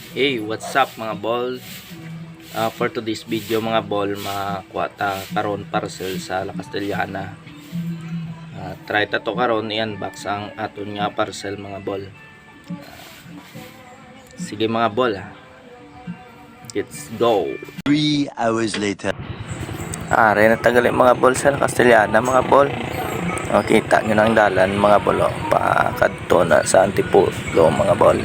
Hey, what's up mga ball? For today's video mga ball, makuha ta karon parcel sa La Castellana. Try ta to karon i-unbox ang aton nga parcel mga ball. Sige mga ball, let's go. 3 hours later. Are na tagali mga ball sa La Castellana mga ball. Kita nyo ng dalan mga ball, pakadto na sa Antipolo mga ball.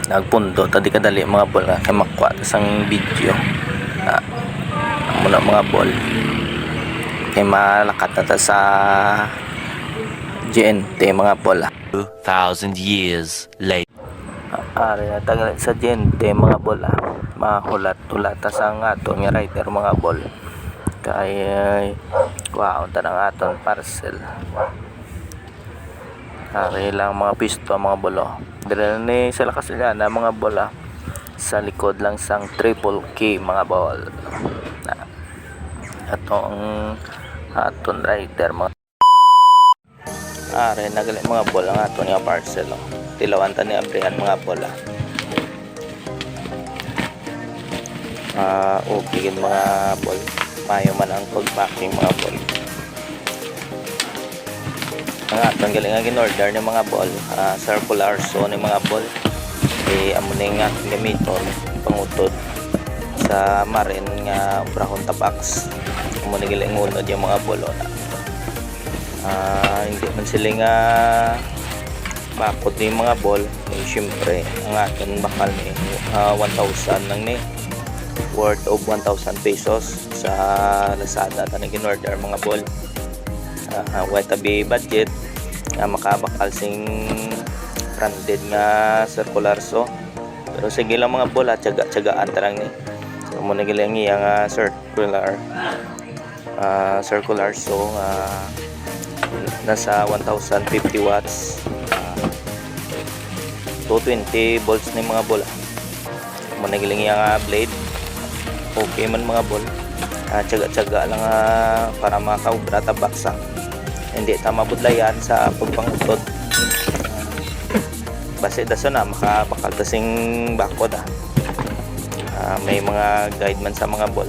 Nagpunto tadi kadali mga ball nga kay makuha sang video muna mga ball kay malakat na ta sa GNT mga ball. 2,000 years later. Ari na tagal sa GNT mga ball, mahulat-hulat ta sa aton nga rider mga ball kay wow ta ng aton parcel. Ari lang mga pisto mga ball, dire ni sa La Castellana mga ball, sa likod lang sang Triple K mga ball. Atong aton rider mga are nagali mga ball ang aton nga parcel. Tilawan ta ni abrihan mga ball. Okay gid mga ball, mayo man ang pagpacking mga ball. Ang aton gali nga ginorder ni mga ball, circular so ni mga ball amo ni nga gamiton pangutod sa marin nga brahon tapax. Amo ni gali ngunod yung mga ball hindi man sila nga bakod ni mga ball. Syempre ang aton bakal ni 1,000 lang ni, worth of 1,000 pesos sa Lazada ta ni ginorder mga ball. Way tabi budget makabakal sing branded nga circular so, pero sige lang mga ball, tiyaga-tiyagaan tarang ni. So mo na gilang iya circular so nasa 1,050 watts, 220 volts ni mga ball. Mo na gilang iya blade okay man mga ball, tiyaga-tiyaga lang para makaubra ta baksa, hindi ta mabudlayan sa pagpangutod. Base daso na makabakal tasing bakod. May mga guide man sa mga ball.